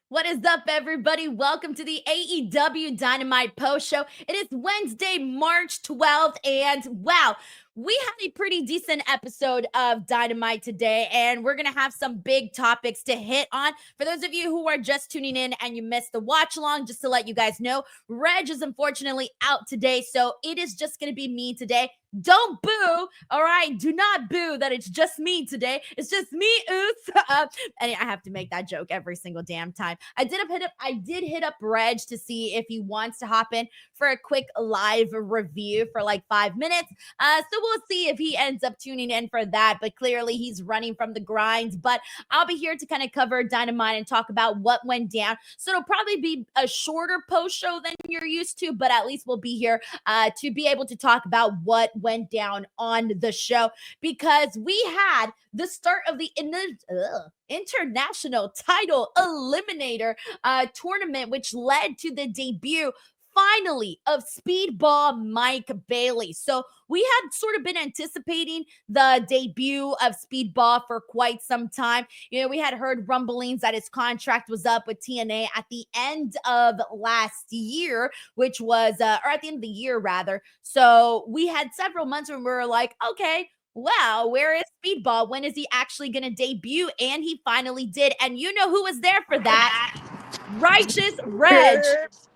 What is up, everybody? Welcome to the AEW Dynamite Post Show. It is Wednesday, March 12th, and wow, we had a pretty decent episode of Dynamite today, and we're going to have some big topics to hit on. For those of you who are just tuning in and you missed the watch along, just to let you guys know, Reg is unfortunately out today, so it is just going to be me today. Don't boo, all right? Do not boo that it's just me today. It's just me, and I have to make that joke every single damn time. I did hit up Reg to see if he wants to hop in for a quick live review for like 5 minutes. So we'll see if he ends up tuning in for that. But clearly he's running from the grind. But I'll be here to kind of cover Dynamite and talk about what went down. So it'll probably be a shorter post show than you're used to, but at least we'll be here to be able to talk about what went down on the show, because we had the start of the international title eliminator tournament, which led to the debut finally of Speedball Mike Bailey. So we had sort of been anticipating the debut of Speedball for quite some time. You know, we had heard rumblings that his contract was up with TNA at the end of last year, which was, or at the end of the year rather. So we had several months when we were like, okay, wow, where is Speedball? When is he actually going to debut? And he finally did. And you know who was there for that? Righteous Reg.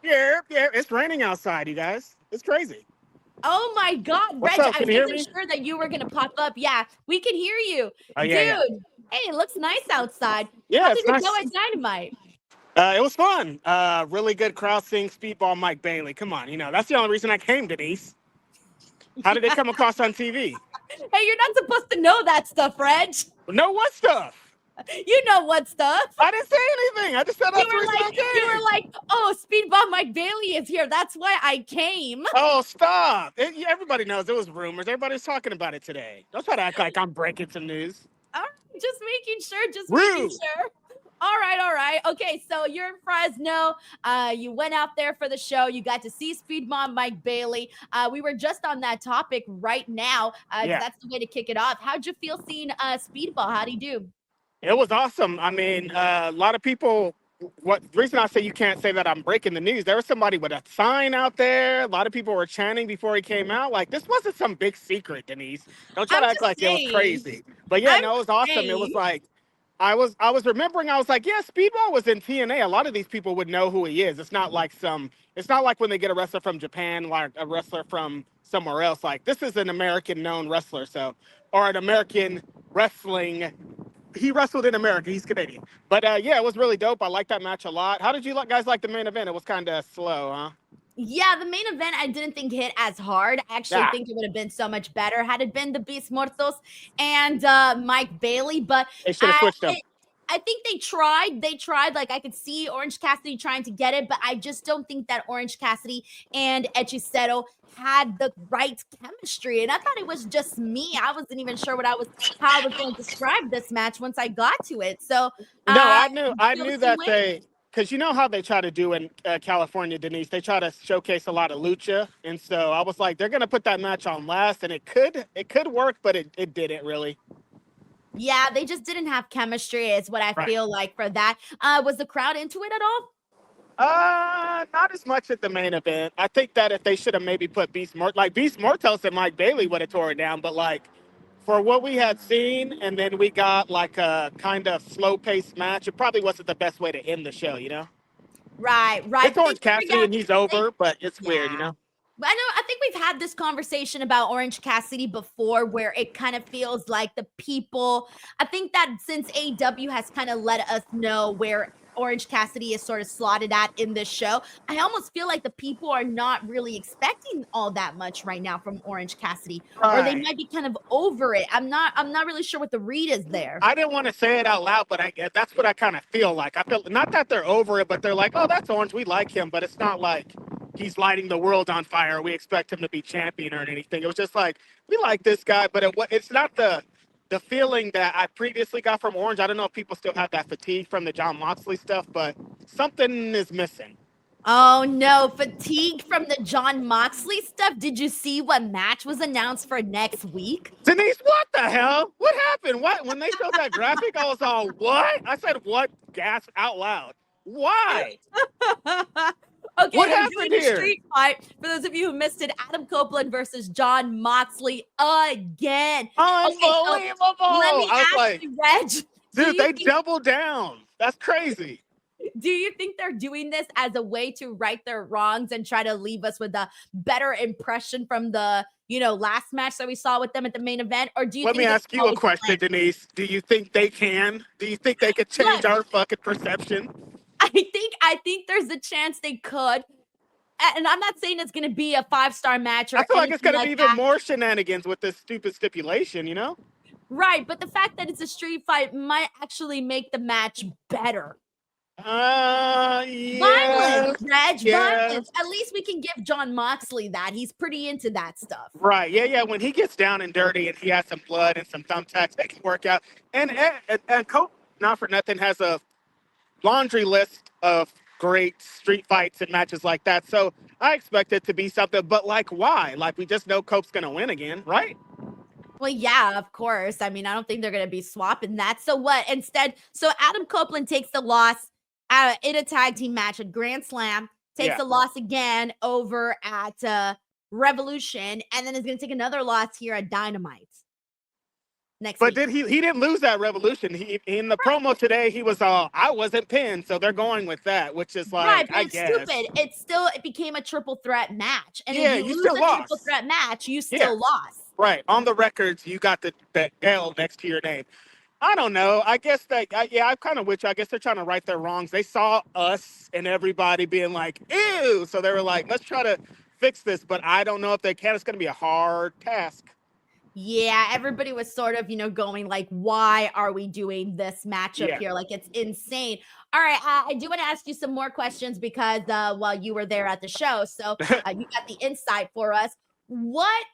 Yeah, it's raining outside, you guys. It's crazy. Oh my God, What's Reg, up? I wasn't sure that you were going to pop up. Yeah, we can hear you. Oh, yeah, Dude, hey, it looks nice outside. Yeah, How it's did it nice. go at Dynamite? It was fun. Really good crowd seeing Speedball Mike Bailey. Come on, that's the only reason I came, Denise. How did they come across on TV? Hey, you're not supposed to know that stuff, Reg. No, what stuff? You know what stuff. I didn't say anything. I just said that's the reason I came. You were like, oh, Speedball Mike Bailey is here. That's why I came. Oh, stop. Everybody knows it was rumors. Everybody's talking about it today. Don't try to act like I'm breaking some news. All right, just making sure. All right. Okay, so you're in Fresno. You went out there for the show. You got to see Speedball Mike Bailey. We were just on that topic right now. That's the way to kick it off. How'd you feel seeing Speedball? How'd he do? It was awesome. I mean, a lot of people, the reason I say you can't say that I'm breaking the news, there was somebody with a sign out there. A lot of people were chanting before he came out. Like, this wasn't some big secret, Denise. Don't try to act like it was crazy. But yeah, no, it was awesome. It was like, I was remembering, I was like, yeah, Speedball was in TNA. A lot of these people would know who he is. It's not like when they get a wrestler from Japan, like a wrestler from somewhere else. Like, this is an American known wrestler, or an American wrestling. He wrestled in America. He's Canadian. But yeah, it was really dope. I liked that match a lot. How did you guys like the main event? It was kind of slow, huh? Yeah, the main event I didn't think hit as hard. I actually think it would have been so much better had it been the Beast Mortos and Mike Bailey. But they should have switched them. I think they tried. Like, I could see Orange Cassidy trying to get it, but I just don't think that Orange Cassidy and Salcedo had the right chemistry. And I thought it was just me. I wasn't even sure how I was going to describe this match once I got to it. So no, I knew that because you know how they try to do in California, Denise. They try to showcase a lot of lucha, and so I was like, they're gonna put that match on last, and it could work, but it didn't really. Yeah, they just didn't have chemistry is what I feel like for that. Was the crowd into it at all? Not as much at the main event. I think that if they should have maybe put Beast Mortos and Mike Bailey would have tore it down, but like for what we had seen, and then we got like a kind of slow-paced match, it probably wasn't the best way to end the show, Right. It's Orange Cassidy and he's over, but it's weird, I think we've had this conversation about Orange Cassidy before where it kind of feels like the people, I think that since AEW has kind of let us know where Orange Cassidy is sort of slotted at in this show, I almost feel like the people are not really expecting all that much right now from Orange Cassidy, or they might be kind of over it. I'm not really sure what the read is there. I didn't want to say it out loud, but that's what I kind of feel like. I feel not that they're over it, but they're like, oh, that's Orange, we like him, but it's not like he's lighting the world on fire. We expect him to be champion or anything. It was just like, we like this guy, but it's not the feeling that I previously got from Orange. I don't know if people still have that fatigue from the John Moxley stuff, but something is missing. Oh, no. Fatigue from the John Moxley stuff. Did you see what match was announced for next week? Denise, what the hell? What happened? What? When they showed that graphic, I was all, what? I said, what? Gasp out loud. Why? Okay, What they're happened doing a here? street fight. For those of you who missed it, Adam Copeland versus John Moxley again. Okay, so Unbelievable. let me I was ask like, you, Reg, dude, they doubled down. That's crazy. do you think they're doing this as a way to right their wrongs and try to leave us with a better impression from the, last match that we saw with them at the main event? Or do you Let think me this ask is you a always question, planned? Denise. Do you think they can? Do you think they could change Look, our fucking perception? I think there's a chance they could. And I'm not saying it's going to be a 5-star match I or feel like it's anything going to like be even that. more shenanigans with this stupid stipulation, you know? Right, but the fact that it's a street fight might actually make the match better. Yeah. Violence, Reg, Yeah. violence. At least we can give John Moxley that. He's pretty into that stuff. Right. Yeah. When he gets down and dirty and he has some blood and some thumbtacks, they can work out. And Cope, not for nothing, has a laundry list of great street fights and matches like that. So I expect it to be something, but like, why? Like, we just know Cope's going to win again, right? Well, yeah, of course. I mean, I don't think they're going to be swapping that. So what? Instead, so Adam Copeland takes the loss in a tag team match at Grand Slam, takes the loss again over at Revolution, and then is going to take another loss here at Dynamite next week. But he didn't lose that Revolution. He in the promo today, he was I wasn't pinned, so they're going with that, which is like, right, but I it's guess. stupid. It became a triple threat match. And Yeah, if you lose still a lost. triple threat match, you still lost. Right. On the records, you got the L next to your name. I don't know. I guess I'm kind of with you. I guess they're trying to right their wrongs. They saw us and everybody being like, ew. So they were like, let's try to fix this. But I don't know if they can. It's going to be a hard task. Yeah, everybody was sort of, going like, why are we doing this matchup here? Like, it's insane. All right, I do want to ask you some more questions because while you were there at the show, so you got the insight for us. What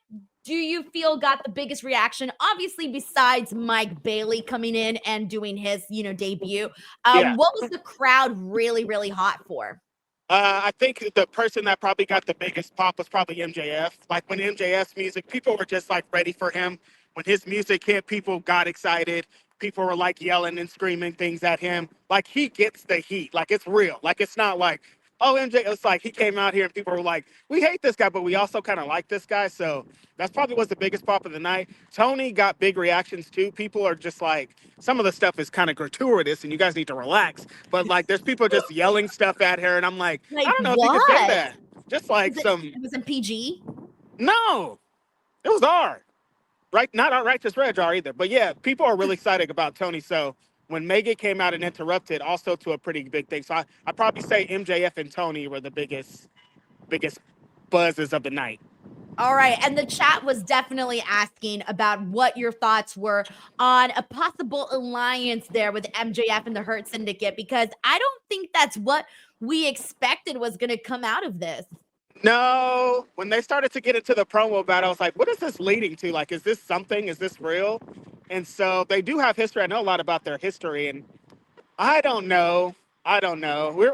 do you feel got the biggest reaction? Obviously, besides Mike Bailey coming in and doing his, debut, what was the crowd really, really hot for? I think the person that probably got the biggest pop was probably MJF. Like when MJF's music, people were just like ready for him. When his music hit, people got excited. People were like yelling and screaming things at him. Like he gets the heat. Like it's real. Like it's not like, oh, MJ. It's like he came out here and people were like, we hate this guy, but we also kind of like this guy. So that's probably was the biggest pop of the night. Tony got big reactions too. People are just like, some of the stuff is kind of gratuitous and you guys need to relax. But like there's people just yelling stuff at her. And I'm like I don't know if you can say that. Just like It was in PG? No, it was R. Right, not our Righteous Reg R either. But yeah, people are really excited about Tony. So when Mega came out and interrupted, also to a pretty big thing. So I probably say MJF and Tony were the biggest buzzes of the night. All right. And the chat was definitely asking about what your thoughts were on a possible alliance there with MJF and the Hurt Syndicate, because I don't think that's what we expected was going to come out of this. No, when they started to get into the promo battle, I was like, what is this leading to? Like, is this something? Is this real? And so they do have history. I know a lot about their history, and I don't know.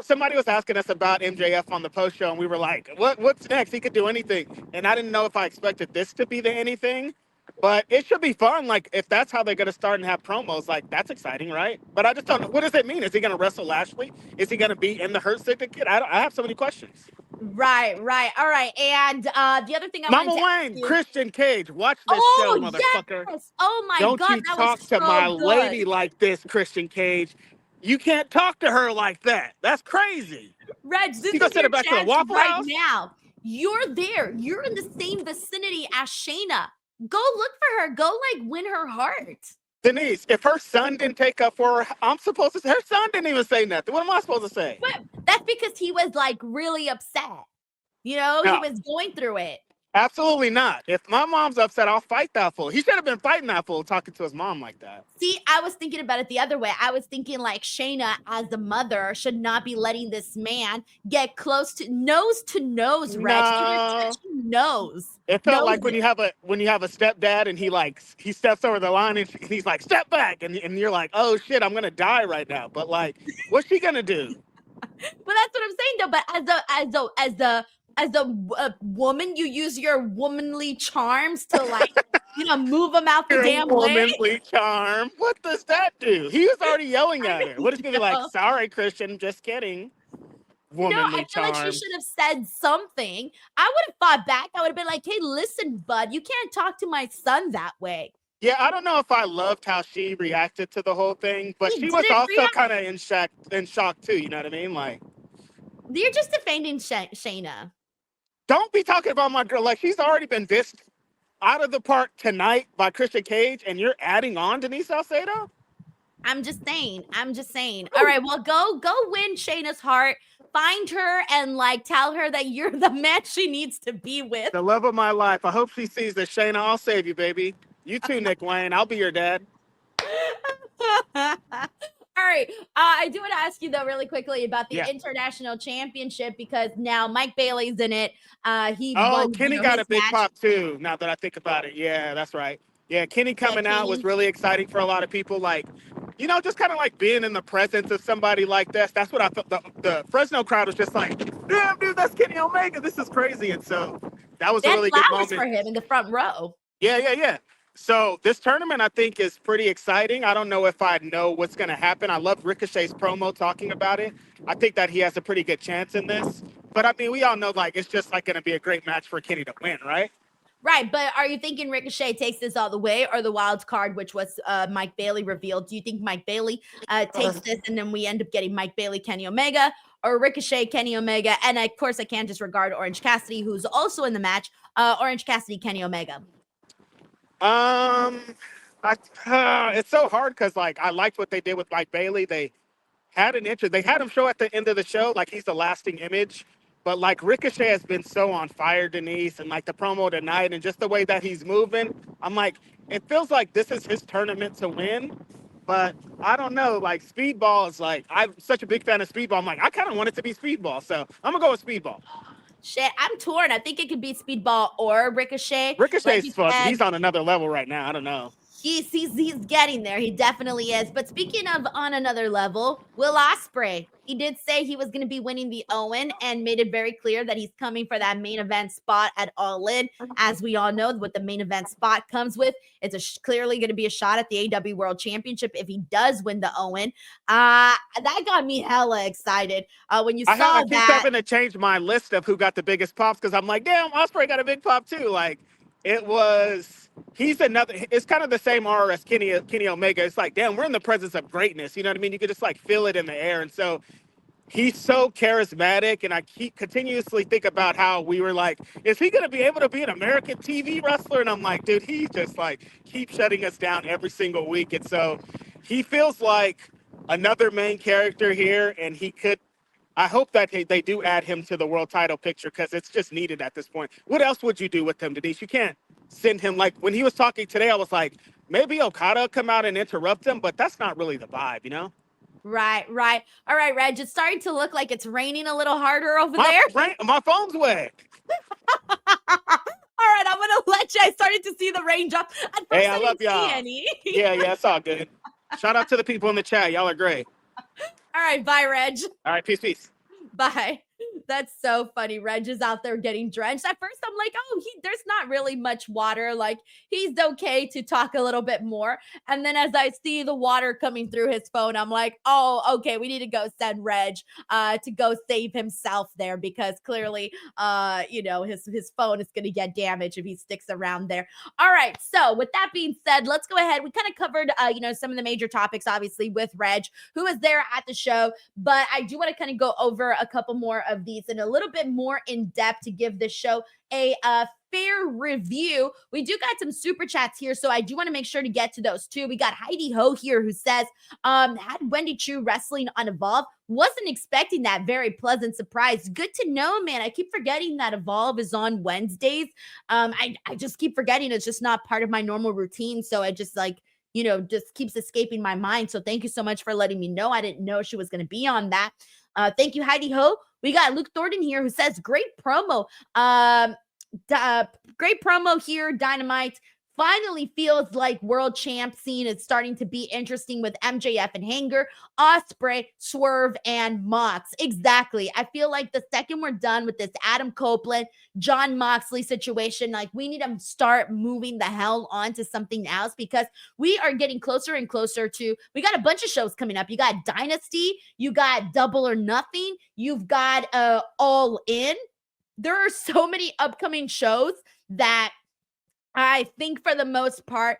Somebody was asking us about MJF on the post show, and we were like, what's next? He could do anything. And I didn't know if I expected this to be the anything, but it should be fun. Like, if that's how they're going to start and have promos, like, that's exciting, right? But I just don't know. What does it mean? Is he going to wrestle Lashley? Is he going to be in the Hurt Syndicate? I have so many questions. Right. All right. And the other thing I Mama wanted to Wayne, Christian Cage, watch this show, motherfucker. Yes. Oh my Don't God, you that talk was to so my good. lady like this, Christian Cage. You can't talk to her like that. That's crazy. Reg, this is You gonna send your her back to the chance Waffle right House? now. You're there. You're in the same vicinity as Shayna. Go look for her. Go like win her heart. Denise, if her son didn't take up for her, I'm supposed to say, her son didn't even say nothing. What am I supposed to say? But that's because he was like really upset. He was going through it. Absolutely not. If my mom's upset, I'll fight that fool. He should have been fighting that fool talking to his mom like that. See, I was thinking about it the other way. I was thinking like Shayna, as the mother, should not be letting this man get close to nose, Reg. No. Nose. It felt like when you have a stepdad and he steps over the line and he's like, step back, and you're like, oh shit, I'm gonna die right now. But like, what's she gonna do? But that's what I'm saying though. But as a woman, you use your womanly charms to like move him out the Your damn way. womanly charm. What does that do? He was already yelling at her. What is he gonna be like? Sorry, Christian, just kidding. Womanly I feel like she charm. should have said something. I would have fought back. I would have been like, hey, listen, bud, you can't talk to my son that way. Yeah, I don't know if I loved how she reacted to the whole thing, but she was didn't also kind of in shock too. You know what I mean? Like, you're just defending Shayna. don't be talking about my girl. Like, she's already been dissed out of the park tonight by Christian Cage, and you're adding on Denise Salcedo? I'm just saying. All right, well, go win Shayna's heart. Find her and like tell her that you're the man she needs to be with. The love of my life. I hope she sees this. Shayna, I'll save you, baby. You too, Nick Wayne. I'll be your dad. All right. I do want to ask you though, really quickly about the Yeah. International Championship because now Mike Bailey's in it. Kenny got a big match. pop too. Now that I think about it, yeah, that's right. Yeah, Kenny coming out was really exciting for a lot of people. Like, just kind of like being in the presence of somebody like this. That's what I felt. The Fresno crowd was just like, damn, dude, that's Kenny Omega. This is crazy. And so that was a really good moment for him in the front row. Yeah. So this tournament, I think, is pretty exciting. I don't know if I know what's going to happen. I love Ricochet's promo talking about it. I think that he has a pretty good chance in this. But, I mean, we all know, like, it's just, like, going to be a great match for Kenny to win, right? Right, but are you thinking Ricochet takes this all the way or the wild card, which was Mike Bailey revealed? Do you think Mike Bailey takes this and then we end up getting Mike Bailey, Kenny Omega, or Ricochet, Kenny Omega? And, of course, I can't disregard Orange Cassidy, who's also in the match. Orange Cassidy, Kenny Omega. It's so hard because, like, I liked what they did with Mike Bailey. They had an interest. They had him show at the end of the show, like he's a lasting image. But, like, Ricochet has been so on fire, Denise, and, like, the promo tonight and just the way that he's moving. I'm like, it feels like this is his tournament to win. But I don't know. Like, Speedball is like, I'm such a big fan of Speedball. I'm like, I kind of want it to be Speedball. So I'm going to go with Speedball. Shit, I'm torn. I think it could be Speedball or Ricochet. Ricochet's fun. He's on another level right now. I don't know. He's getting there. He definitely is. But speaking of on another level, Will Ospreay. He did say he was going to be winning the Owen and made it very clear that he's coming for that main event spot at All In. As we all know, what the main event spot comes with, it's clearly going to be a shot at the AEW World Championship if he does win the Owen. That got me hella excited when you saw that. I keep having to change my list of who got the biggest pops because I'm like, damn, Ospreay got a big pop too. Like, it's kind of the same aura as Kenny Omega. It's like, damn, we're in the presence of greatness. You know what I mean? You could just like feel it in the air. And so he's so charismatic. And I continuously think about how we were like, is he going to be able to be an American TV wrestler? And I'm like, dude, he just like keeps shutting us down every single week. And so he feels like another main character here. And I hope that they do add him to the world title picture because it's just needed at this point. What else would you do with him, Denise? You can't send him, like, when he was talking today, I was like, maybe Okada come out and interrupt him, but that's not really the vibe, you know? Right. All right, Reg, it's starting to look like it's raining a little harder over there. My phone's wet. All right, I'm going to let you. I started to see the raindrop. Hey, I love y'all. Yeah, it's all good. Shout out to the people in the chat. Y'all are great. All right, bye, Reg. All right, peace. Bye. That's so funny. Reg is out there getting drenched. At first, I'm like, there's not really much water. Like, he's okay to talk a little bit more. And then as I see the water coming through his phone, I'm like, oh, okay, we need to go send Reg to go save himself there because clearly, his phone is going to get damaged if he sticks around there. All right. So with that being said, let's go ahead. We kind of covered, some of the major topics, obviously, with Reg, who was there at the show. But I do want to kind of go over a couple more of these and a little bit more in depth to give this show a fair review. We do got some super chats here, so I do want to make sure to get to those too. We got Heidi Ho here who says, had Wendy Chu wrestling on Evolve. Wasn't expecting that. Very pleasant surprise. Good to know, man. I keep forgetting that Evolve is on Wednesdays. I just keep forgetting. It's just not part of my normal routine. So I just just keeps escaping my mind. So thank you so much for letting me know. I didn't know she was going to be on that. Thank you, Heidi Ho. We got Luke Thornton here who says, great promo. Great promo here, Dynamite. finally feels like world champ scene is starting to be interesting with MJF and Hanger, Ospreay, Swerve, and Mox. Exactly. I feel like the second we're done with this Adam Copeland, John Moxley situation, like we need to start moving the hell on to something else because we are getting closer and closer to, we got a bunch of shows coming up. You got Dynasty, you got Double or Nothing, you've got All In. There are so many upcoming shows that I think for the most part,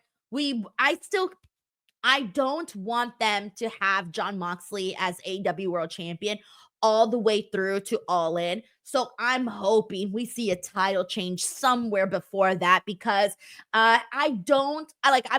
I don't want them to have John Moxley as AEW World Champion all the way through to All In. So I'm hoping we see a title change somewhere before that because I'm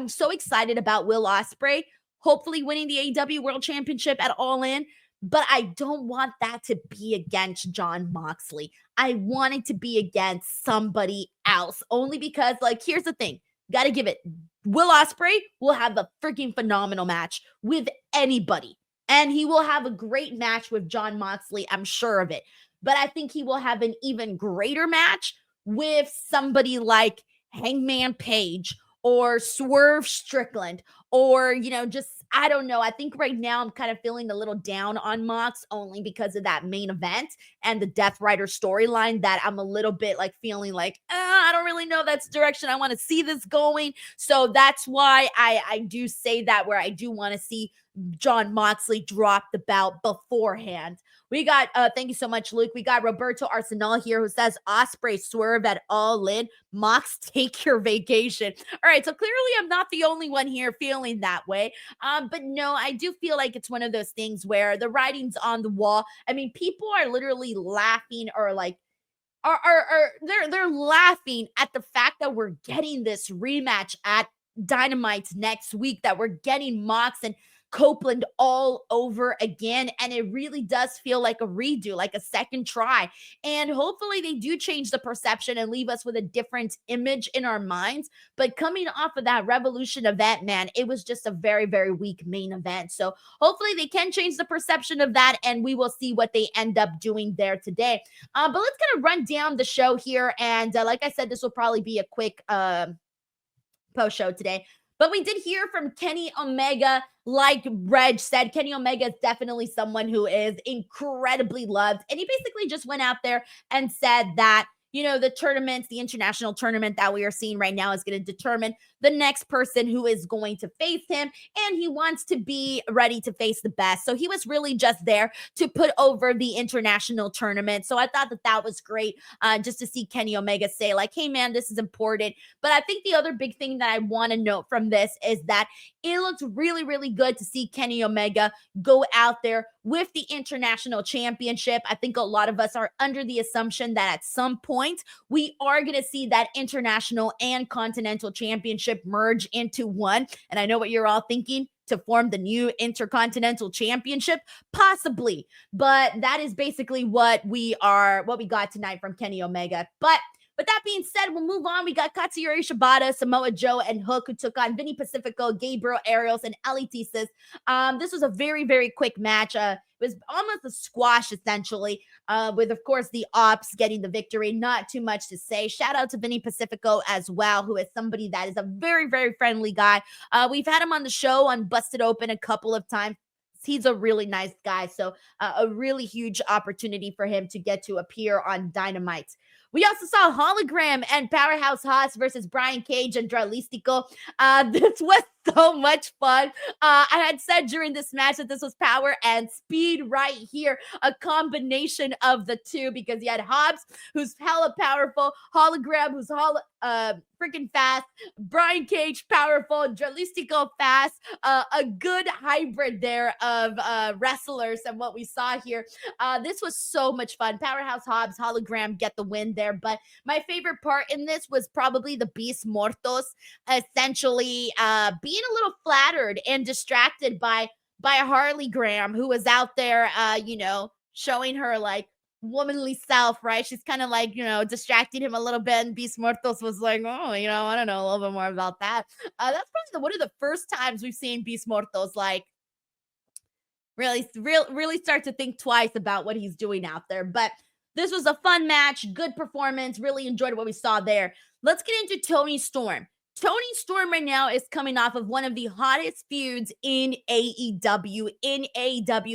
so excited about Will Ospreay hopefully winning the AEW World Championship at All In, but I don't want that to be against John Moxley. I want it to be against somebody else only because, like, here's the thing. Got to give it. Will Ospreay will have a freaking phenomenal match with anybody. And he will have a great match with John Moxley. I'm sure of it. But I think he will have an even greater match with somebody like Hangman Page or Swerve Strickland or, just, I don't know. I think right now I'm kind of feeling a little down on Mox only because of that main event and the Death Rider storyline that I'm a little bit like feeling like, I don't really know that's the direction I want to see this going. So that's why I do say that where I do want to see John Moxley drop the belt beforehand. We got, thank you so much, Luke. We got Roberto Arsenal here who says Ospreay Swerve at All In. Mox, take your vacation. All right, so clearly I'm not the only one here feeling that way. But no, I do feel like it's one of those things where the writing's on the wall. I mean, people are literally laughing or like they're laughing at the fact that we're getting this rematch at Dynamite next week, that we're getting Mox and Copeland all over again. And it really does feel like a redo, like a second try. And hopefully they do change the perception and leave us with a different image in our minds. But coming off of that Revolution event, man, it was just a very, very weak main event. So hopefully they can change the perception of that and we will see what they end up doing there today. But let's kind of run down the show here. And like I said, this will probably be a quick post show today. But we did hear from Kenny Omega. Like Reg said, Kenny Omega is definitely someone who is incredibly loved. And he basically just went out there and said that, the tournament, the international tournament that we are seeing right now is going to determine the next person who is going to face him. And he wants to be ready to face the best. So he was really just there to put over the international tournament. So I thought that was great just to see Kenny Omega say like, hey, man, this is important. But I think the other big thing that I want to note from this is that it looks really, really good to see Kenny Omega go out there with the international championship. I think a lot of us are under the assumption that at some point we are going to see that international and continental championship merge into one. And I know what you're all thinking, to form the new intercontinental championship, possibly. But that is basically what we got tonight from Kenny Omega. But with that being said, we'll move on. We got Katsuyori Shibata, Samoa Joe, and Hook, who took on Vinny Pacifico, Gabriel Ariels, and Ali Tisis. This was a very, very quick match. It was almost a squash, essentially, with, of course, the Ops getting the victory. Not too much to say. Shout out to Vinny Pacifico as well, who is somebody that is a very, very friendly guy. We've had him on the show on Busted Open a couple of times. He's a really nice guy. So a really huge opportunity for him to get to appear on Dynamite. We also saw Hologram and Powerhouse Hoss versus Brian Cage and Dralistico. This was so much fun. I had said during this match that this was power and speed right here. A combination of the two because you had Hobbs, who's hella powerful, Hologram, who's freaking fast, Brian Cage, powerful, Dralistico fast. A good hybrid there of wrestlers and what we saw here. This was so much fun. Powerhouse Hobbs, Hologram get the win there. But my favorite part in this was probably the Beast Mortos essentially being a little flattered and distracted by Harley Graham, who was out there, showing her like womanly self, right? She's kind of like, distracting him a little bit. And Beast Mortos was like, oh, I don't know a little bit more about that. That's probably one of the first times we've seen Beast Mortos like really start to think twice about what he's doing out there. But this was a fun match, good performance, really enjoyed what we saw there. Let's get into Toni Storm. Toni Storm right now is coming off of one of the hottest feuds in AEW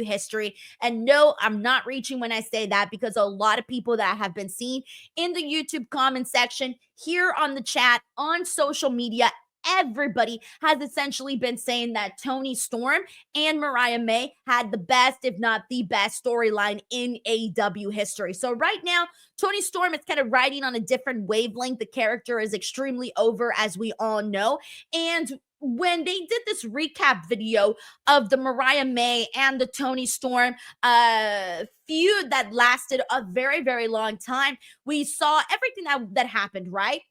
history. And no, I'm not reaching when I say that, because a lot of people that have been seen in the YouTube comment section, here on the chat, on social media, everybody has essentially been saying that Toni Storm and Mariah May had the best, if not the best, storyline in AEW history. So right now, Toni Storm is kind of riding on a different wavelength. The character is extremely over, as we all know. And when they did this recap video of the Mariah May and the Toni Storm feud that lasted a very, very long time, we saw everything that happened, right?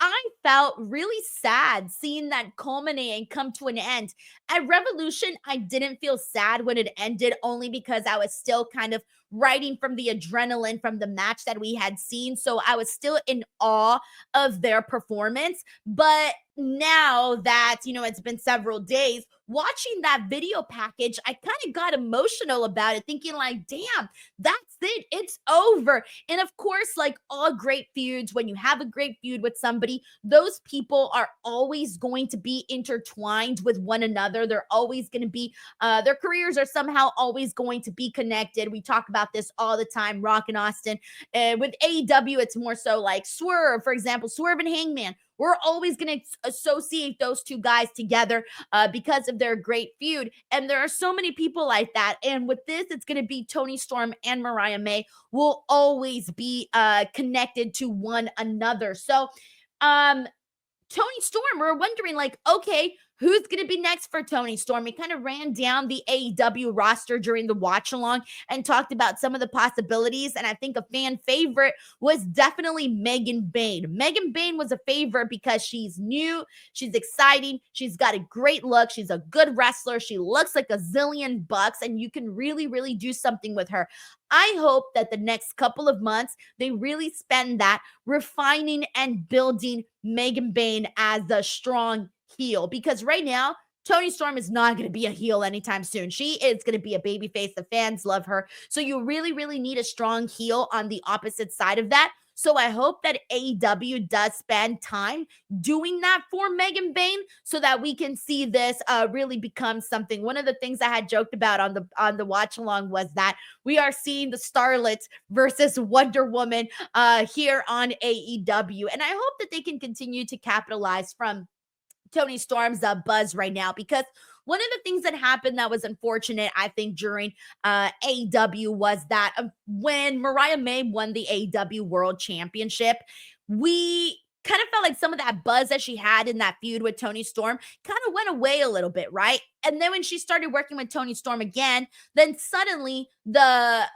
I felt really sad seeing that culminate and come to an end. At Revolution, I didn't feel sad when it ended, only because I was still kind of riding from the adrenaline from the match that we had seen. So I was still in awe of their performance. But now that, it's been several days, watching that video package, I kind of got emotional about it, thinking like, damn, that's it. It's over. And of course, like all great feuds, when you have a great feud with somebody, those people are always going to be intertwined with one another. They're always going to be, their careers are somehow always going to be connected. We talk about this all the time, Rock and Austin. With AEW, it's more so like Swerve, for example, Swerve and Hangman. We're always going to associate those two guys together because of their great feud. And there are so many people like that. And with this, it's going to be Toni Storm and Mariah May will always be connected to one another. So, Toni Storm, we're wondering, like, okay, who's going to be next for Toni Storm? We kind of ran down the AEW roster during the watch along and talked about some of the possibilities. And I think a fan favorite was definitely Megan Bayne. Megan Bayne was a favorite because she's new, she's exciting, she's got a great look, she's a good wrestler, she looks like a zillion bucks, and you can really, really do something with her. I hope that the next couple of months, they really spend that refining and building Megan Bayne as a strong heel, because right now, Toni Storm is not going to be a heel anytime soon. She is going to be a babyface. The fans love her. So you really, really need a strong heel on the opposite side of that. So I hope that AEW does spend time doing that for Megan Bayne so that we can see this really become something. One of the things I had joked about on the watch along was that we are seeing the Starlets versus Wonder Woman here on AEW. And I hope that they can continue to capitalize from Toni Storm's buzz right now, because one of the things that happened that was unfortunate, I think, during AEW was that when Mariah May won the AEW World Championship, we kind of felt like some of that buzz that she had in that feud with Toni Storm kind of went away a little bit, right? And then when she started working with Toni Storm again, then suddenly there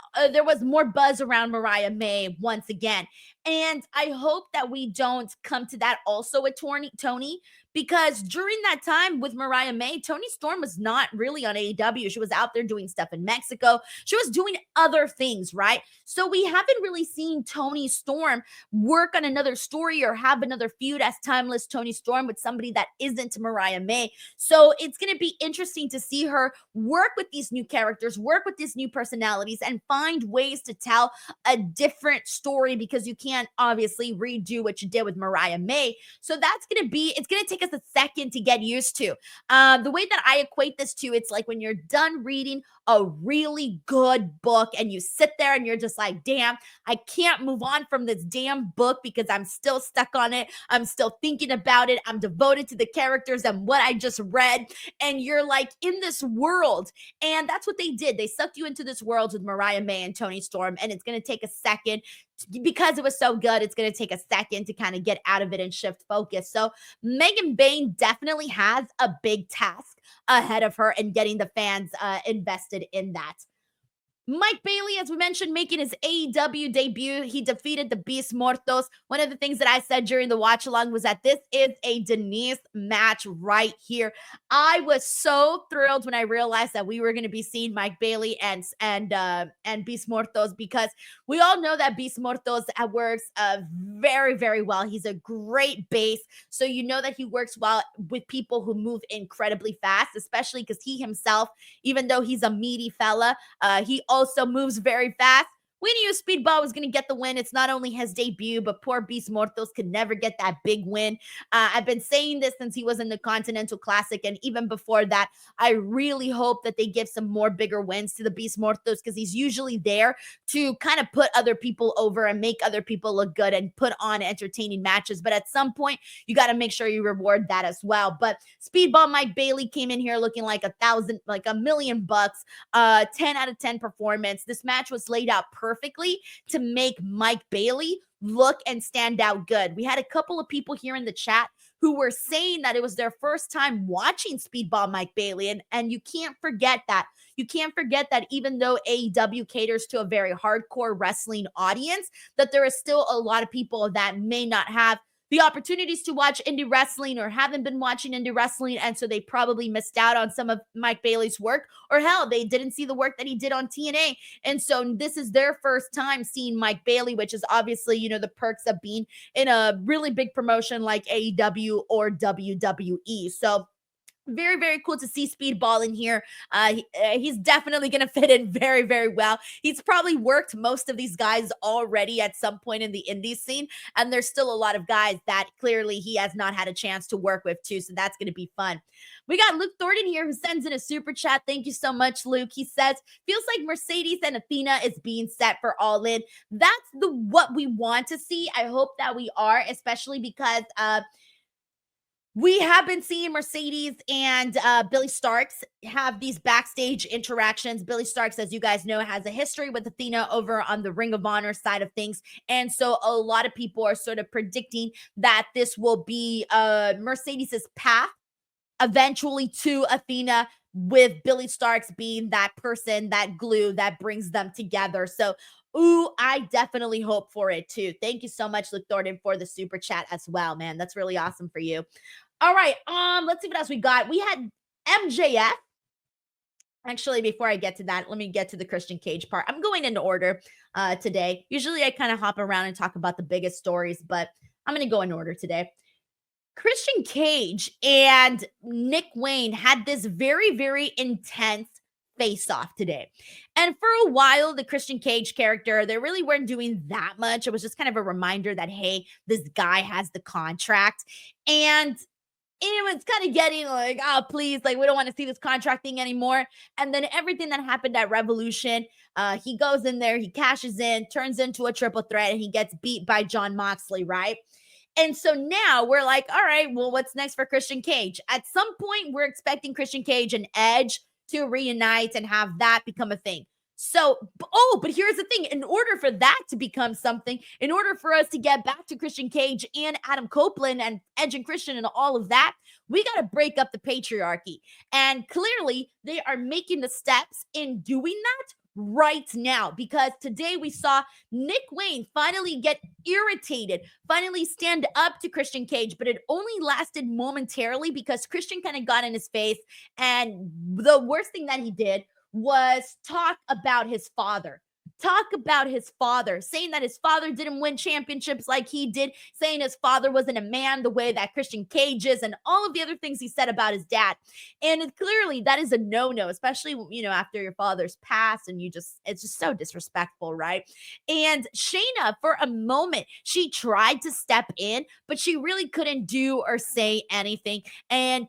was more buzz around Mariah May once again. And I hope that we don't come to that also with Toni, because during that time with Mariah May, Toni Storm was not really on AEW. She was out there doing stuff in Mexico. She was doing other things, right? So we haven't really seen Toni Storm work on another story or have another feud as timeless Toni Storm with somebody that isn't Mariah May. So it's going to be interesting to see her work with these new characters, work with these new personalities, and find ways to tell a different story, because you can't obviously redo what you did with Mariah May. So that's going to be, it's going to take us a second to get used to. The way that I equate this to, it's like when you're done reading a really good book and you sit there and you're just like, damn, I can't move on from this damn book because I'm still stuck on it. I'm still thinking about it. I'm devoted to the characters and what I just read. And you're like in this world. And that's what they did. They sucked you into this world with Mariah May and Toni Storm. And it's going to take a second, because it was so good, it's going to take a second to kind of get out of it and shift focus. So Megan Bayne definitely has a big task ahead of her in getting the fans invested in that. Mike Bailey, as we mentioned, making his AEW debut. He defeated the Beast Mortos. One of the things that I said during the watch along was that this is a Denise match right here. I was so thrilled when I realized that we were going to be seeing Mike Bailey and Beast Mortos, because we all know that Beast Mortos works very, very well. He's a great base. So you know that he works well with people who move incredibly fast, especially because he himself, even though he's a meaty fella, he also moves very fast. We knew Speedball was going to get the win. It's not only his debut, but poor Beast Mortos could never get that big win. I've been saying this since he was in the Continental Classic, and even before that, I really hope that they give some more bigger wins to the Beast Mortos, because he's usually there to kind of put other people over and make other people look good and put on entertaining matches. But at some point, you got to make sure you reward that as well. But Speedball Mike Bailey came in here looking like $1 million bucks. 10 out of 10 performance. This match was laid out perfectly to make Mike Bailey look and stand out good. We had a couple of people here in the chat who were saying that it was their first time watching Speedball Mike Bailey. And you can't forget that. You can't forget that even though AEW caters to a very hardcore wrestling audience, that there is still a lot of people that may not have the opportunities to watch indie wrestling or haven't been watching indie wrestling, and so they probably missed out on some of Mike Bailey's work, or hell, they didn't see the work that he did on TNA, and so this is their first time seeing Mike Bailey, which is obviously, you know, the perks of being in a really big promotion like AEW or WWE. So very, very cool to see Speedball in here. He's definitely going to fit in very, very well. He's probably worked most of these guys already at some point in the indie scene, and there's still a lot of guys that clearly he has not had a chance to work with too, so that's going to be fun. We got Luke Thornton here who sends in a super chat. Thank you so much, Luke. He says, feels like Mercedes and Athena is being set for All In. That's what we want to see. I hope that we are, especially because we have been seeing Mercedes and Billy Starks have these backstage interactions. Billy Starks, as you guys know, has a history with Athena over on the Ring of Honor side of things. And so a lot of people are sort of predicting that this will be Mercedes's path eventually to Athena, with Billy Starks being that person, that glue that brings them together. So ooh, I definitely hope for it too. Thank you so much, Luke Thornton, for the super chat as well, man. That's really awesome for you. All right, let's see what else we got. We had MJF. Actually, before I get to that, let me get to the Christian Cage part. I'm going in order today. Usually I kind of hop around and talk about the biggest stories, but I'm going to go in order today. Christian Cage and Nick Wayne had this very, very intense face-off today. And for a while, the Christian Cage character, they really weren't doing that much. It was just kind of a reminder that, hey, this guy has the contract. And it was kind of getting like, oh, please, like, we don't want to see this contract thing anymore. And then everything that happened at Revolution, he goes in there, he cashes in, turns into a triple threat, and he gets beat by Jon Moxley, right? And so now we're like, all right, well, what's next for Christian Cage? At some point, we're expecting Christian Cage and Edge to reunite and have that become a thing. So, but here's the thing. In order for that to become something, in order for us to get back to Christian Cage and Adam Copeland and Edge and Christian and all of that, we got to break up the patriarchy. And clearly, they are making the steps in doing that right now, because today we saw Nick Wayne finally get irritated, finally stand up to Christian Cage, but it only lasted momentarily because Christian kind of got in his face, and the worst thing that he did was talk about his father, saying that his father didn't win championships like he did, saying his father wasn't a man the way that Christian Cage is, and all of the other things he said about his dad. And clearly that is a no-no, especially, you know, after your father's passed, and it's just so disrespectful, right? And Shayna, for a moment, she tried to step in, but she really couldn't do or say anything. And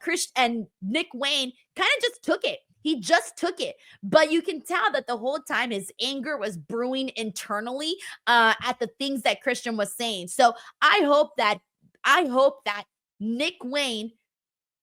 Nick Wayne kind of just took it. He just took it. But you can tell that the whole time his anger was brewing internally at the things that Christian was saying. So I hope that Nick Wayne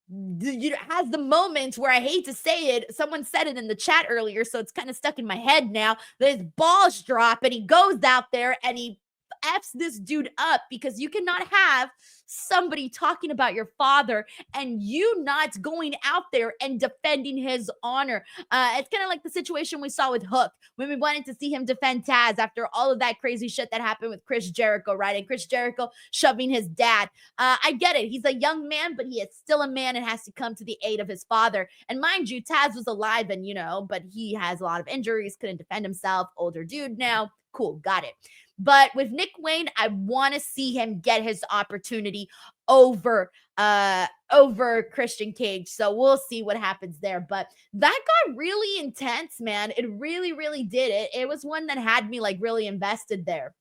has the moments where, I hate to say it, someone said it in the chat earlier, so it's kind of stuck in my head now, that his balls drop and he goes out there and he F's this dude up, because you cannot have somebody talking about your father and you not going out there and defending his honor. It's kind of like the situation we saw with Hook when we wanted to see him defend Taz after all of that crazy shit that happened with Chris Jericho, right? And Chris Jericho shoving his dad. I get it. He's a young man, but he is still a man and has to come to the aid of his father. And mind you, Taz was alive and, but he has a lot of injuries, couldn't defend himself, older dude now. Cool, got it. But with Nick Wayne, I want to see him get his opportunity over over Christian Cage. So we'll see what happens there. But that got really intense, man. It really, really did. It was one that had me like really invested there.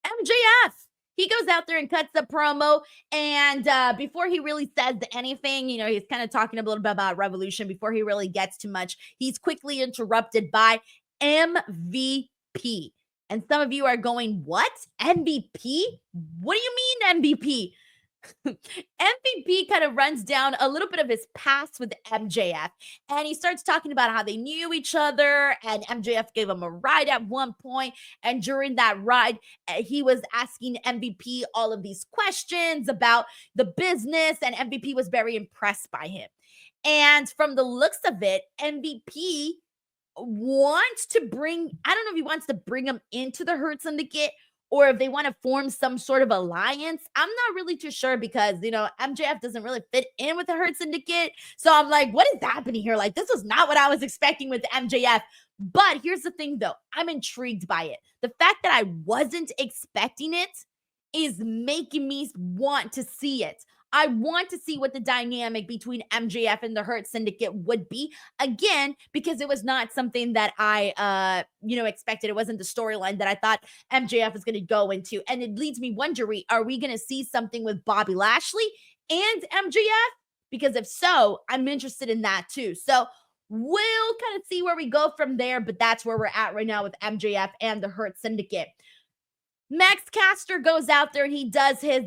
MJF. He goes out there and cuts the promo. And before he really says anything, he's kind of talking a little bit about Revolution before he really gets too much. He's quickly interrupted by MVP. And some of you are going, what? MVP? What do you mean MVP? MVP kind of runs down a little bit of his past with MJF, and he starts talking about how they knew each other, and MJF gave him a ride at one point, and during that ride, he was asking MVP all of these questions about the business, and MVP was very impressed by him. And from the looks of it, MVP wants to I don't know if he wants to bring him into the Hurt Syndicate or if they want to form some sort of alliance. I'm not really too sure because, MJF doesn't really fit in with the Hurt Syndicate. So I'm like, what is happening here? Like, this was not what I was expecting with MJF. But here's the thing, though. I'm intrigued by it. The fact that I wasn't expecting it is making me want to see it. I want to see what the dynamic between MJF and the Hurt Syndicate would be. Again, because it was not something that I, expected. It wasn't the storyline that I thought MJF was going to go into. And it leads me wondering, are we going to see something with Bobby Lashley and MJF? Because if so, I'm interested in that too. So we'll kind of see where we go from there. But that's where we're at right now with MJF and the Hurt Syndicate. Max Caster goes out there and he does his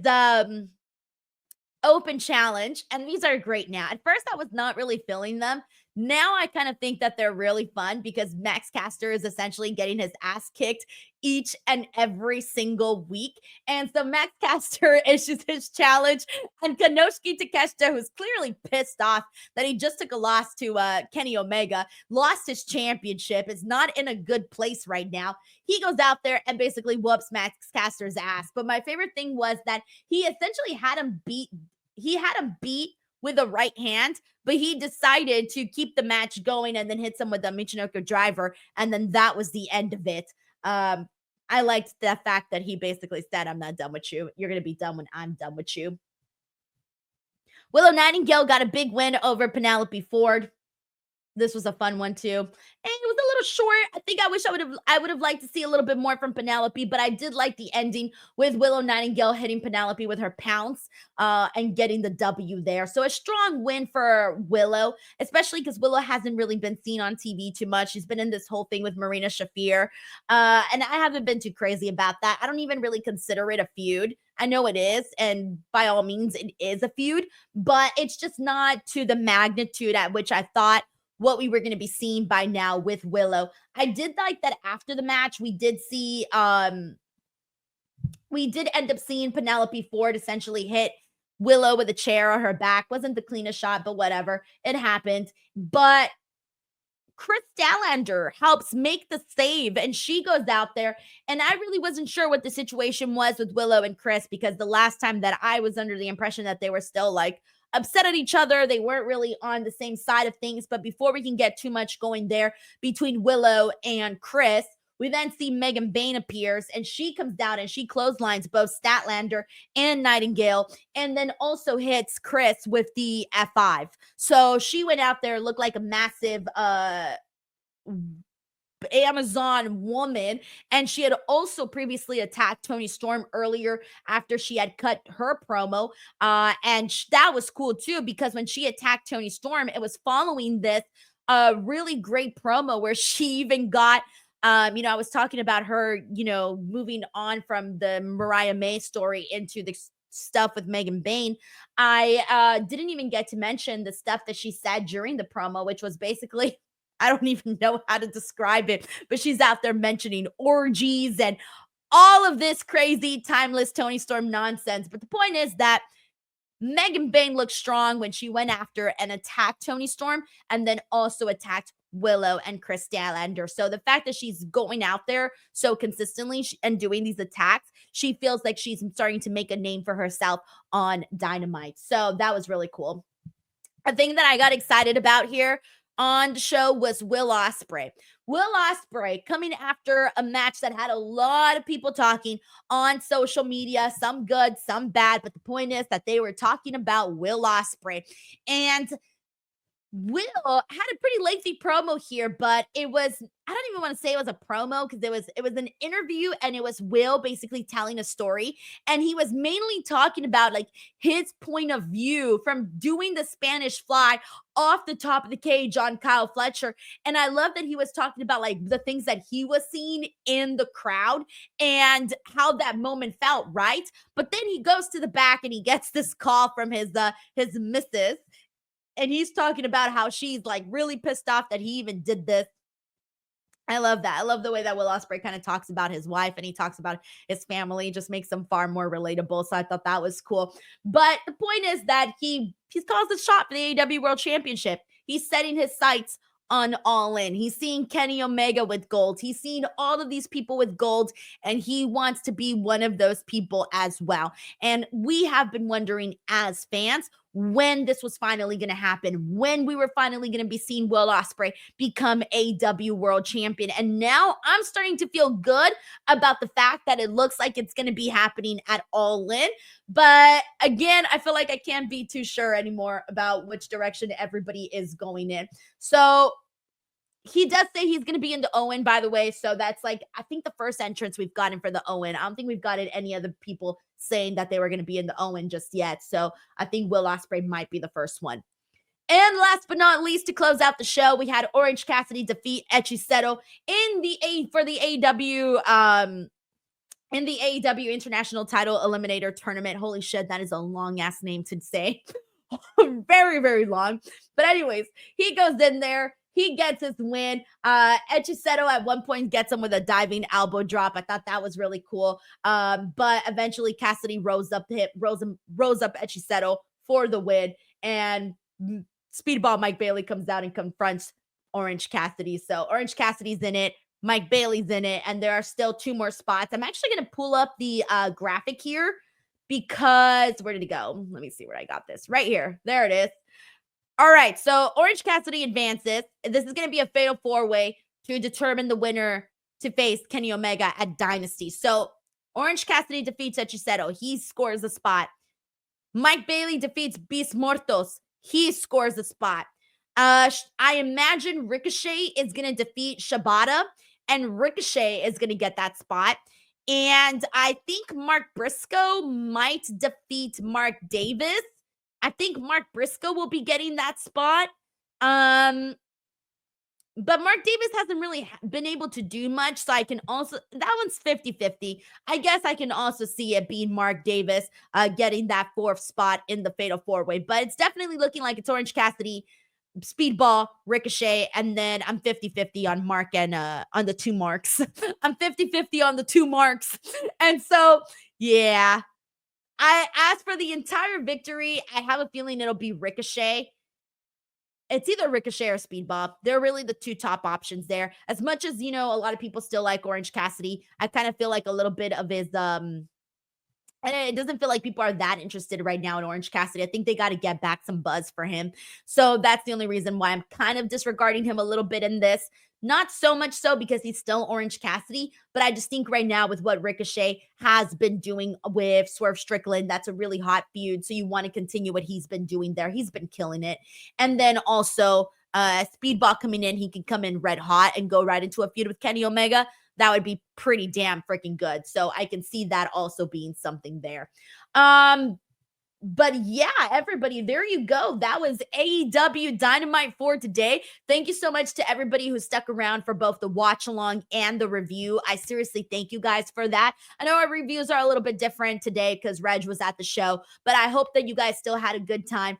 open challenge, and these are great now. At first, I was not really feeling them. Now I kind of think that they're really fun because Max Caster is essentially getting his ass kicked each and every single week. And so Max Caster issues his challenge, and Konosuke Takeshita, who's clearly pissed off that he just took a loss to Kenny Omega, lost his championship, is not in a good place right now. He goes out there and basically whoops Max Caster's ass. But my favorite thing was that he essentially had him beat with a right hand, but he decided to keep the match going and then hits him with a Michinoku driver, and then that was the end of it. I liked the fact that he basically said, I'm not done with you. You're going to be done when I'm done with you. Willow Nightingale got a big win over Penelope Ford. This was a fun one too. And it was a little short. I think I would have liked to see a little bit more from Penelope, but I did like the ending with Willow Nightingale hitting Penelope with her pounce and getting the W there. So a strong win for Willow, especially because Willow hasn't really been seen on TV too much. She's been in this whole thing with Marina Shafir. And I haven't been too crazy about that. I don't even really consider it a feud. I know it is, and by all means, it is a feud, but it's just not to the magnitude at which I thought what we were going to be seeing by now with Willow. I did like that after the match, we did end up seeing Penelope Ford essentially hit Willow with a chair on her back. Wasn't the cleanest shot, but whatever. It happened. But Chris Statlander helps make the save, and she goes out there, and I really wasn't sure what the situation was with Willow and Chris, because the last time that I was under the impression that they were still like upset at each other. They weren't really on the same side of things. But before we can get too much going there between Willow and Chris, we then see Megan Bayne appears, and she comes down and she clotheslines both Statlander and Nightingale, and then also hits Chris with the F5. So she went out there, looked like a massive Amazon woman, and she had also previously attacked Toni Storm earlier after she had cut her promo, and that was cool too, because when she attacked Toni Storm, it was following this really great promo where she even got I was talking about her, moving on from the Mariah May story into the stuff with Megan Bayne. I didn't even get to mention the stuff that she said during the promo, which was basically, I don't even know how to describe it, but she's out there mentioning orgies and all of this crazy, timeless Toni Storm nonsense. But the point is that Megan Bayne looked strong when she went after and attacked Toni Storm, and then also attacked Willow and Chris Statlander. So the fact that she's going out there so consistently and doing these attacks, she feels like she's starting to make a name for herself on Dynamite. So that was really cool. A thing that I got excited about here on the show was Will Ospreay. Will Ospreay coming after a match that had a lot of people talking on social media, some good, some bad, but the point is that they were talking about Will Ospreay. And Will had a pretty lengthy promo here, but it was, I don't even want to say it was a promo because it was an interview, and it was Will basically telling a story, and he was mainly talking about like his point of view from doing the Spanish fly off the top of the cage on Kyle Fletcher. And I love that he was talking about like the things that he was seeing in the crowd and how that moment felt, right? But then he goes to the back and he gets this call from his missus, and he's talking about how she's like really pissed off that he even did this. I love that. I love the way that Will Ospreay kind of talks about his wife and he talks about his family. It just makes him far more relatable. So I thought that was cool. But the point is that he calls the shot for the AEW World Championship. He's setting his sights on All In. He's seeing Kenny Omega with gold. He's seen all of these people with gold, and he wants to be one of those people as well. And we have been wondering as fans when this was finally going to happen, when we were finally going to be seeing Will Ospreay become AEW World Champion. And now I'm starting to feel good about the fact that it looks like it's going to be happening at All In. But again, I feel like I can't be too sure anymore about which direction everybody is going in. So he does say he's going to be in the Owen, by the way. So that's like, I think the first entrance we've gotten for the Owen. I don't think we've gotten any other people saying that they were going to be in the Owen just yet. So I think Will Ospreay might be the first one. And last but not least, to close out the show, we had Orange Cassidy defeat Salcedo in the AEW International Title Eliminator Tournament. Holy shit, that is a long ass name to say. Very, very long. But anyways, he goes in there. He gets his win. Salcedo at one point gets him with a diving elbow drop. I thought that was really cool. But eventually Cassidy rose up Salcedo for the win. And Speedball Mike Bailey comes out and confronts Orange Cassidy. So Orange Cassidy's in it. Mike Bailey's in it. And there are still 2 more spots. I'm actually going to pull up the graphic here because where did it go? Let me see where I got this. Right here. There it is. All right, so Orange Cassidy advances. This is going to be a fatal 4-way to determine the winner to face Kenny Omega at Dynasty. So Orange Cassidy defeats Salcedo. He scores a spot. Mike Bailey defeats Beast Mortos. He scores a spot. I imagine Ricochet is going to defeat Shibata, and Ricochet is going to get that spot. And I think Mark Briscoe might defeat Mark Davis. I think Mark Briscoe will be getting that spot. But Mark Davis hasn't really been able to do much. So I can also, that one's 50-50. I guess I can also see it being Mark Davis getting that 4th spot in the Fatal 4-Way. But it's definitely looking like it's Orange Cassidy, Speedball, Ricochet, and then I'm 50-50 on Mark and on the 2 marks. I'm 50-50 on the 2 marks. And so, yeah. As for the entire victory, I have a feeling it'll be Ricochet. It's either Ricochet or Speedball. They're really the 2 top options there. As much as, you know, a lot of people still like Orange Cassidy, I kind of feel like a little bit of his, and it doesn't feel like people are that interested right now in Orange Cassidy. I think they got to get back some buzz for him. So that's the only reason why I'm kind of disregarding him a little bit in this. Not so much so because he's still Orange Cassidy, but I just think right now with what Ricochet has been doing with Swerve Strickland, that's a really hot feud. So you want to continue what he's been doing there. He's been killing it. And then also Speedball coming in, he can come in red hot and go right into a feud with Kenny Omega. That would be pretty damn freaking good. So I can see that also being something there. But yeah, everybody, there you go. That was AEW Dynamite for today. Thank you so much to everybody who stuck around for both the watch along and the review. I seriously thank you guys for that. I know our reviews are a little bit different today because Reg was at the show, but I hope that you guys still had a good time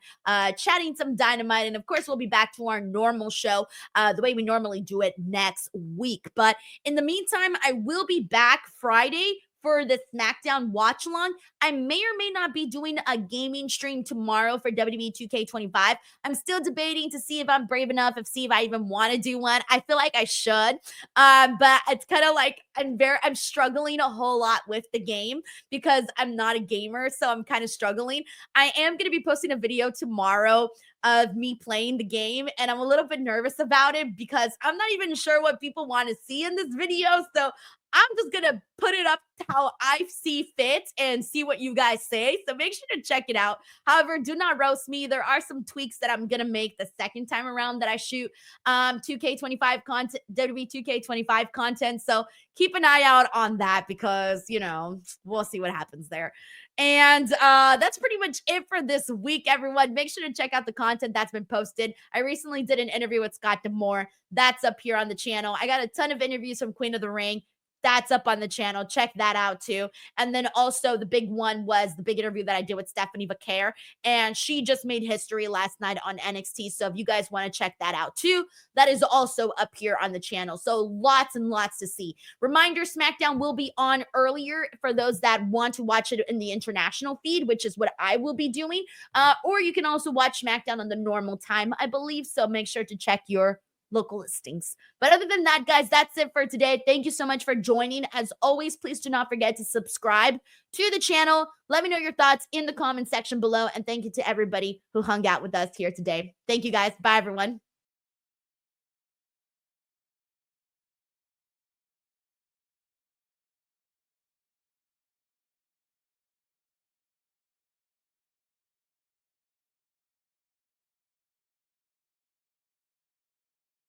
chatting some Dynamite. And of course, we'll be back to our normal show the way we normally do it next week. But in the meantime, I will be back Friday for the SmackDown watch along. I may or may not be doing a gaming stream tomorrow for WWE 2K25. I'm still debating to see if I'm brave enough, see if I even want to do one. I feel like I should, but it's kind of like I'm struggling a whole lot with the game because I'm not a gamer, so I'm kind of struggling. I am going to be posting a video tomorrow of me playing the game, and I'm a little bit nervous about it because I'm not even sure what people want to see in this video. So I'm just going to put it up how I see fit and see what you guys say. So make sure to check it out. However, do not roast me. There are some tweaks that I'm going to make the second time around that I shoot 2K25 content, WWE 2K25 content. So keep an eye out on that because, you know, we'll see what happens there. And that's pretty much it for this week, everyone. Make sure to check out the content that's been posted. I recently did an interview with Scott D'Amore. That's up here on the channel. I got a ton of interviews from Queen of the Ring. That's up on the channel. Check that out too. And then also the big one was the big interview that I did with Stephanie Vaquer. And she just made history last night on NXT. So if you guys want to check that out too, that is also up here on the channel. So lots and lots to see. Reminder, SmackDown will be on earlier for those that want to watch it in the international feed, which is what I will be doing. Or you can also watch SmackDown on the normal time, I believe. So make sure to check your local listings. But other than that, guys, that's it for today. Thank you so much for joining. As always, please do not forget to subscribe to the channel. Let me know your thoughts in the comment section below. And thank you to everybody who hung out with us here today. Thank you, guys. Bye, everyone.